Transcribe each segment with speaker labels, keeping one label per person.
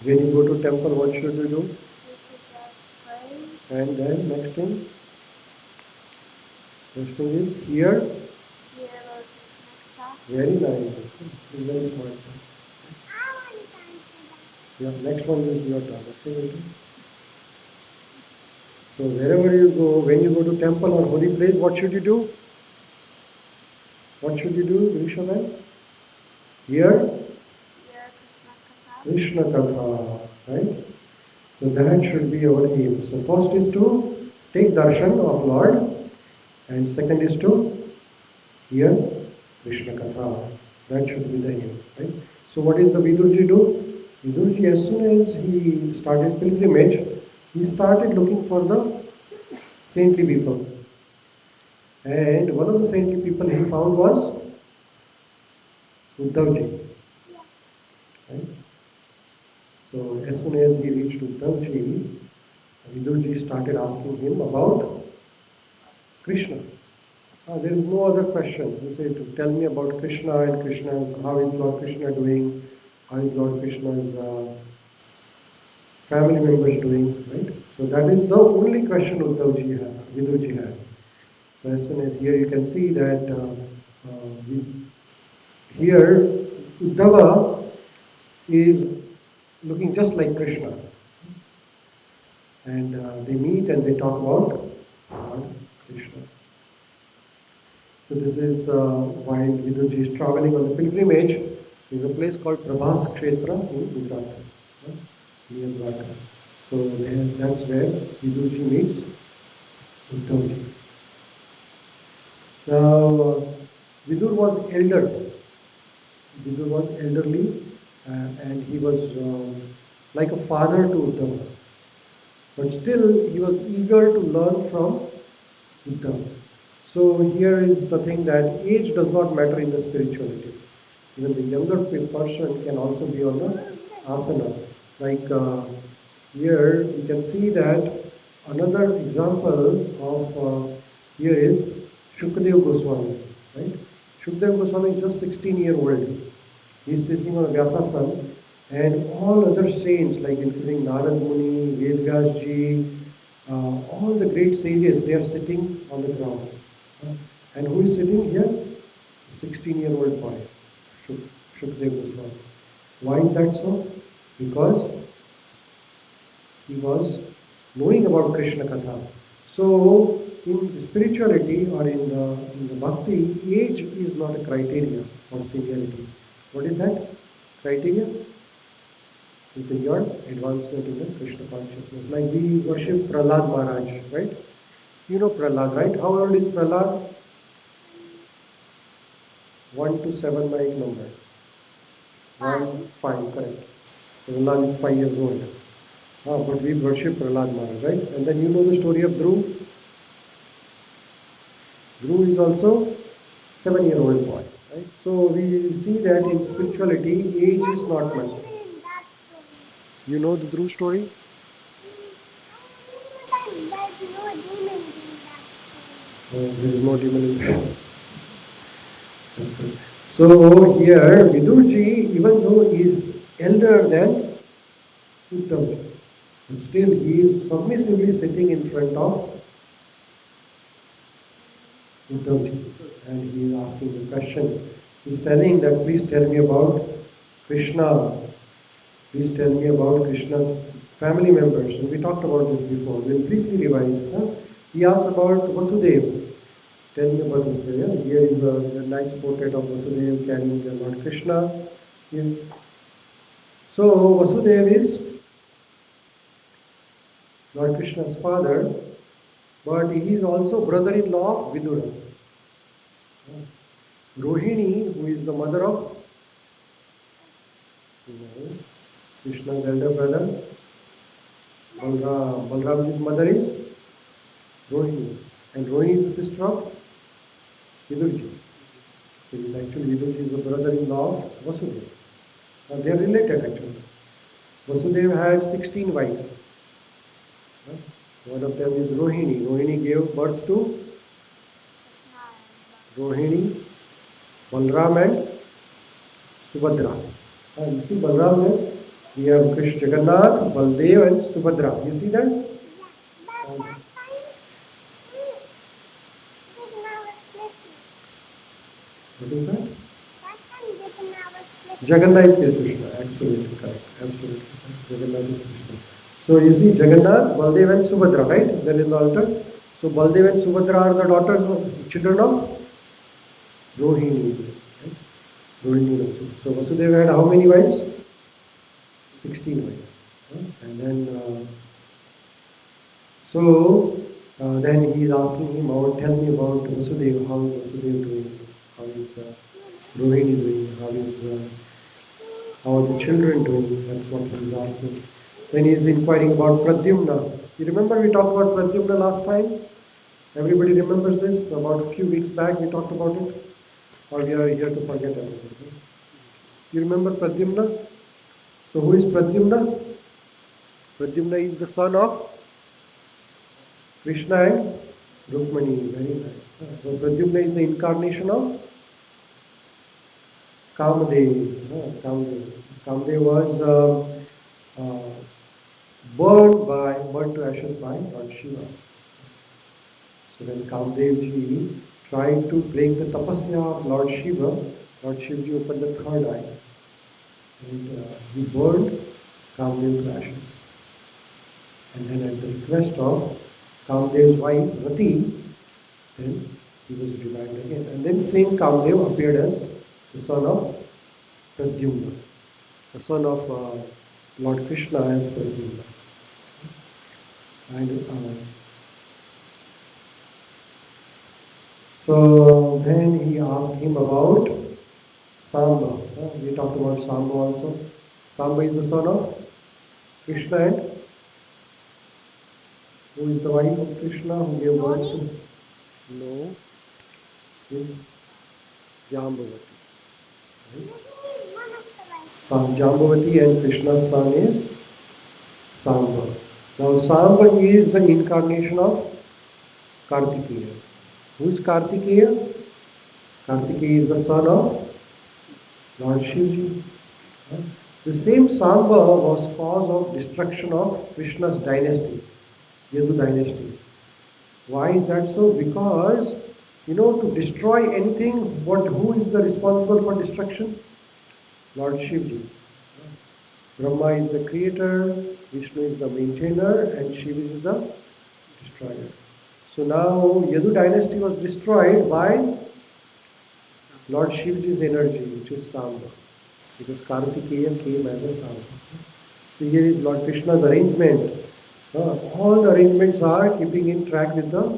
Speaker 1: When you go to temple, what should you do?
Speaker 2: We should just pray.
Speaker 1: And then next thing? Next thing is here.
Speaker 2: Hear Lord Krishna.
Speaker 1: Very nice. He's very smart.
Speaker 2: I want to answer that.
Speaker 1: Yeah, next one is your turn. Okay. So wherever you go, when you go to temple or holy place, what should you do? What should you do, Rishabhan? Here,
Speaker 2: Hear
Speaker 1: Krishna
Speaker 2: Krishna Katha.
Speaker 1: Katha, right? So that should be our aim. So first is to take darshan of Lord, and second is to hear Krishna Katha. That should be the aim, right? So what is the Vidurji do? Vidurji, as soon as he started pilgrimage, he started looking for the saintly people. And one of the saintly people he found was Uddhavji. Right? So as soon as he reached Uddhavji, Vidurji started asking him about Krishna. There is no other question. He said, tell me about Krishna and Krishna's, how is Lord Krishna doing, how is Lord Krishna's family members doing, right? So that is the only question Vidurji had. So as soon as here you can see that here Uddhava is looking just like Krishna. And they meet and they talk about Lord Krishna. So this is while Vidurji is traveling on the pilgrimage. There is a place called Prabhas Kshetra in Gujarat, near Dwarka. So that's where Vidurji meets Uddhavji. Now Vidur was elder. Vidur was elderly and he was like a father to Uddhava. But still he was eager to learn from Uddhava. So here is the thing that age does not matter in the spirituality. Even the younger person can also be on the asana. Like here you can see that another example of here is Shukadeva Goswami. Right? Shukadeva Goswami is just 16-year-old. He is sitting on a Vyasasana, and all other saints like including Narad Muni, Vedvyas Ji, all the great sages, they are sitting on the ground. And who is sitting here? A 16-year-old boy, Shukadeva Goswami. Why is that so? Because he was knowing about Krishna Katha. So in spirituality or in the bhakti, age is not a criteria for seniority. What is that criteria? Is your advancement in the Krishna consciousness. Like we worship Prahlad Maharaj, right? You know Prahlad, right? How old is Prahlad? 1 to 7 by number. 1, 5, correct. Prahlad is 5 years old. But we worship Prahlad Maharaj, right? And then you know the story of Dhruv. Dhruv is also 7-year-old boy, right? So we see that in spirituality, age is not much. You know the Dhruv story? There is no demon in that. So here Vidurji, even though he is elder than Uddhava, but still he is submissively sitting in front of Uddhavji and he is asking the question. He is telling that please tell me about Krishna. Please tell me about Krishna's family members. And we talked about this before. We'll briefly revise. He asked about Vasudeva. Tell me about Vasudeva. Here is a nice portrait of Vasudeva carrying the Lord Krishna. Here. So Vasudeva is Lord Krishna's father, but he is also brother-in-law of Vidura. Rohini, who is the mother of Krishna's elder brother, Balramji's mother is Rohini, and Rohini is the sister of Vidurji. So actually Vidurji is the brother-in-law of Vasudeva. They are related actually. Vasudeva had 16 wives. One of them is Rohini. Rohini gave birth to Rohini, Balram and Subhadra. You see Balram there? We have Krishna, Jagannath, Baldev and Subhadra. You see that?
Speaker 2: Yeah. But that time, Krishna was listening.
Speaker 1: What is that?
Speaker 2: That time Krishna was listening.
Speaker 1: Jagannath is Krishna. Absolutely correct. Absolutely correct. Jagannath is Krishna. So you see Jagannath, Baldev and Subhadra, right? There in the altar. So Baldev and Subhadra are the daughters of children of Rohini. Right? Rohini also. So Vasudeva had how many wives? 16 wives. And then then he is asking him about, tell me about Vasudeva, how is Vasudeva doing, how is Rohini doing, how are the children doing, that's what he is asking. Then he is inquiring about Pradyumna. You remember we talked about Pradyumna last time? Everybody remembers this? About a few weeks back we talked about it? Or we are here to forget everything? You remember Pradyumna? So who is Pradyumna? Pradyumna is the son of Krishna and Rukmani. Very nice. So Pradyumna is the incarnation of Kamadev. Kamadev. Kamadev was burned to ashes by Lord Shiva. So when Kamadev ji tried to break the tapasya of Lord Shiva, Lord Shiva ji opened the third eye and he burned Kamadev to ashes. And then at the request of Kamadev's wife, Rati, then he was revived again. And then same Kamadev appeared as the son of Pradyumna, the son of Lord Krishna as Pradyumna. And so then he asked him about Samba. We talked about Samba also. Samba is the son of Krishna and who is the wife of Krishna who gave birth to? No, is Jambavati. Right? So Jambavati and Krishna's son is Samba. Now Samba is the incarnation of Kartikeya. Who is Kartikeya? Kartikeya is the son of Lord Shivji. The same Samba was cause of destruction of Krishna's dynasty, Yadu dynasty. Why is that so? Because, to destroy anything, who is the responsible for destruction? Lord Shivji. Brahma is the creator, Vishnu is the maintainer, and Shiva is the destroyer. So now Yadu dynasty was destroyed by Lord Shivji's energy, which is Samba, because Kartikeya came as a Samba. So here is Lord Krishna's arrangement. All the arrangements are keeping in track with the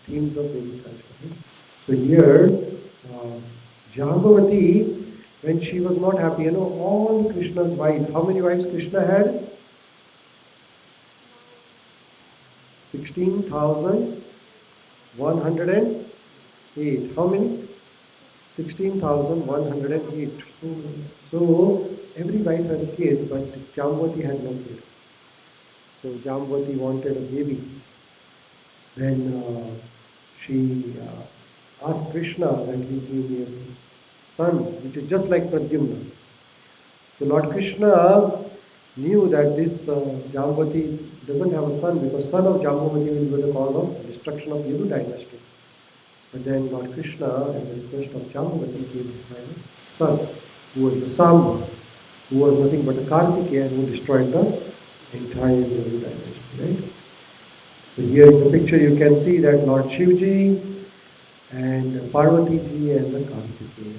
Speaker 1: themes of Vedic culture. So here, Jambavati, when she was not happy, all Krishna's wives, how many wives Krishna had? 16,108. How many? 16,108. So every wife had a kid, but Jambavati had no kid. So Jambavati wanted a baby. Then she asked Krishna that he give me a son, which is just like Pradyumna. So Lord Krishna knew that this Jambavati doesn't have a son because son of Jambavati will be the cause of destruction of Yadu dynasty. But then Lord Krishna, at the request of Jambavati, gave him a son, who was the Samba, who was nothing but a Kartikeya who destroyed the entire Yadu dynasty. Right? So here in the picture you can see that Lord Shivji and Parvati ji and the Kartikeya.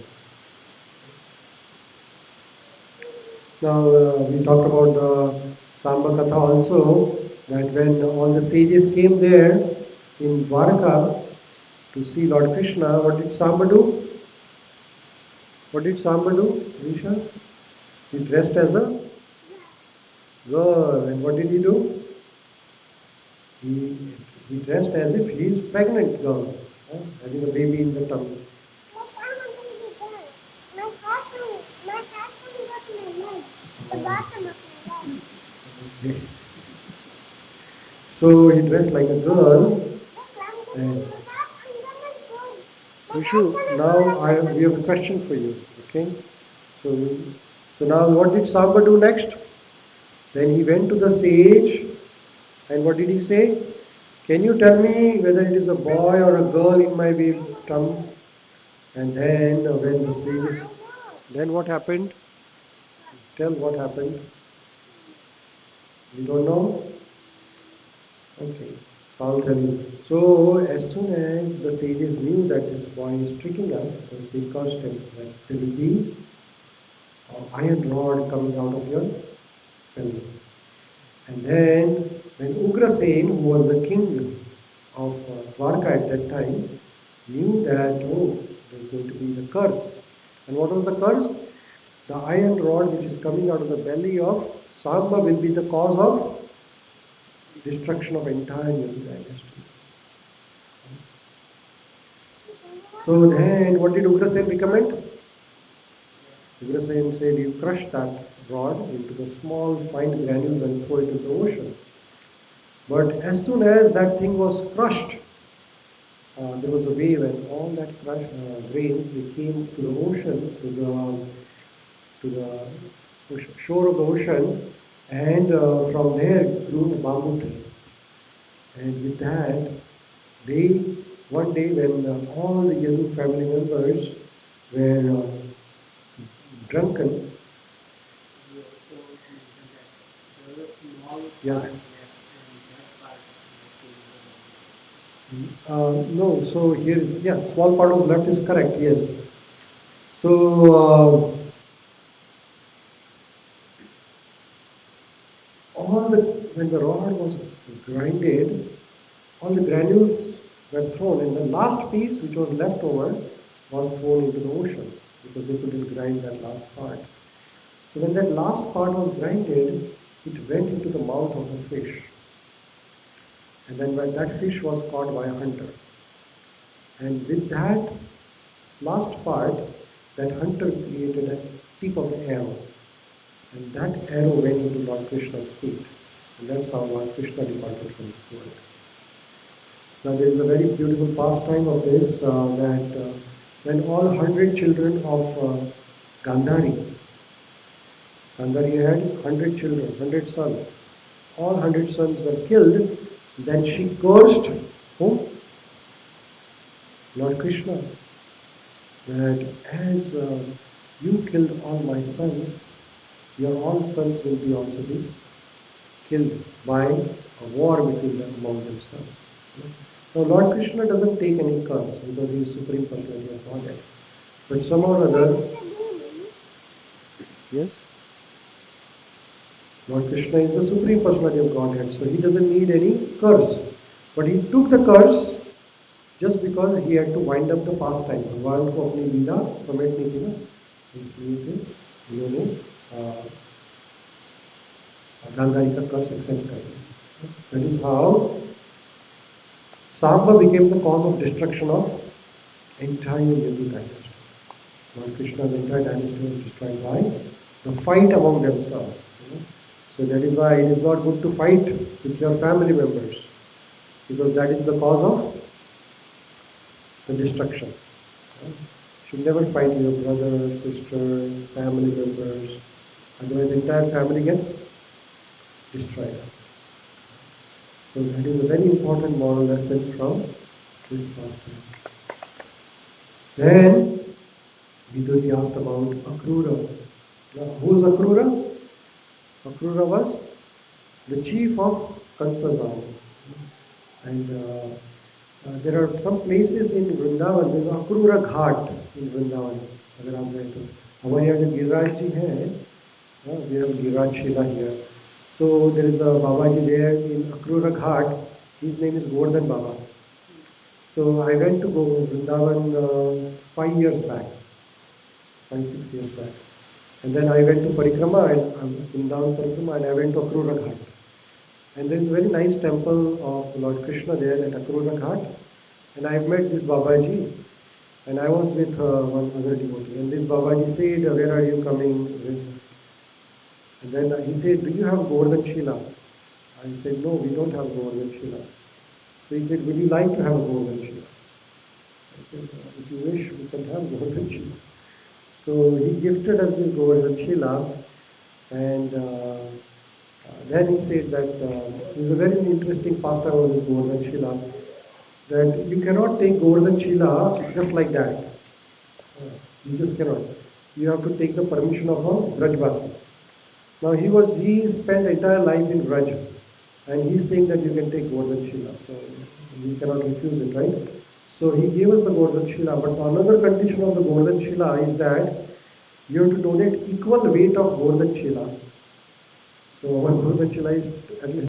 Speaker 1: Now we talked about the Samba Katha also, that when all the sages came there in Dwarka to see Lord Krishna, what did Samba do? What did Samba do, Risha? He dressed as a girl, and what did he do? He dressed as if he is pregnant girl, having a baby in the tummy.
Speaker 2: But I'm not going to be there. My heart will go to my leg. The bottom of my leg.
Speaker 1: Okay. So he dressed like a girl.
Speaker 2: But I'm going to do that. I'm going to go. But
Speaker 1: Vishu,
Speaker 2: I'm gonna
Speaker 1: now
Speaker 2: go like
Speaker 1: we have a question for you. Okay? So So now what did Samba do next? Then he went to the sage and what did he say? Can you tell me whether it is a boy or a girl in my baby's tummy? And then when the sage, then what happened? Tell what happened. You don't know? Okay, I'll tell you. So as soon as the sages knew that this boy is tricking us, they cursed him that there will be an iron rod coming out of your belly. And then when Ugrasen, who was the king of Dwarka at that time, knew that, oh, there's going to be the curse. And what was the curse? The iron rod which is coming out of the belly of Samba will be the cause of destruction of entire Yadu dynasty. So then what did Ugrasen recommend? Ugrasen said you crush that rod into the small fine granules and throw it into the ocean. But as soon as that thing was crushed, there was a wave and all that grains they came to the ocean, to the shore of the ocean, and from there grew a bamboo tree. And with that, they one day when all the Yadu family members were drunken, yes. No, so here, yeah, small part of left is correct, yes. So, all the, when the rod was grinded, all the granules were thrown, and the last piece which was left over was thrown into the ocean because they couldn't grind that last part. So, when that last part was grinded, it went into the mouth of the fish. And then when that fish was caught by a hunter. And with that last part, that hunter created a tip of the arrow. And that arrow went into Lord Krishna's feet. And that's how Lord Krishna departed from this world. Now there is a very beautiful pastime of this that when all 100 children of Gandhari had 100 children, 100 sons. All 100 sons were killed. Then she cursed whom? Lord Krishna. That as you killed all my sons, your all sons will be also be killed by a war between them among themselves. Now Lord Krishna doesn't take any curse because he is Supreme Personality of Godhead. But somehow or other, yes, Lord Krishna is the Supreme Personality of Godhead, so he doesn't need any curse. But he took the curse just because he had to wind up the pastime. भगवान को अपनी लीला समेटने की ना इसलिए फिर उन्होंने गांधारी का कर्ज एक्सेप्ट कर लिया. That is how Samba became the cause of destruction of entire Yadu dynasty. Lord Krishna's entire dynasty was destroyed by the fight among themselves. So that is why it is not good to fight with your family members, because that is the cause of the destruction. You should never fight your brother, sister, family members, otherwise entire family gets destroyed. So that is a very important moral lesson from this pastime. Then Vidura asked about Akrura. Now, who is Akrura? Akrura was the chief of Kansa's army. And there are some places in Vrindavan, there is Akrura Ghat in Vrindavan. अगर आप गए तो हमारे यहाँ जो गिरिराज जी हैं, we have Giriraj Shila here. So there is a Babaji there in Akrura Ghat. His name is Govardhan Baba. So I went to Vrindavan 5 years back, 5-6 years back. And then I went to Parikrama, Vrindavan Parikrama, and I went to Akrura Ghat. And there is a very nice temple of Lord Krishna there at Akrura Ghat. And I met this Babaji, and I was with one other devotee. And this Babaji said, where are you coming with? And then he said, do you have Govardhan Shila? I said, no, we don't have Govardhan Shila. So he said, would you like to have a Govardhan Shila? I said, if you wish, we can have Govardhan Shila. So he gifted us this Govardhan Shila, and then he said that there's a very interesting pastime of this Govardhan Shila, that you cannot take Govardhan Shila just like that. You just cannot. You have to take the permission of a Brajvasi. Now he spent entire life in Braj, and he's saying that you can take Govardhan Shila, so we cannot refuse it, right? So he gave us the Govardhan Shila, but another condition of the Govardhan Shila is that you have to donate equal weight of Govardhan Shila. So our Govardhan Shila is at least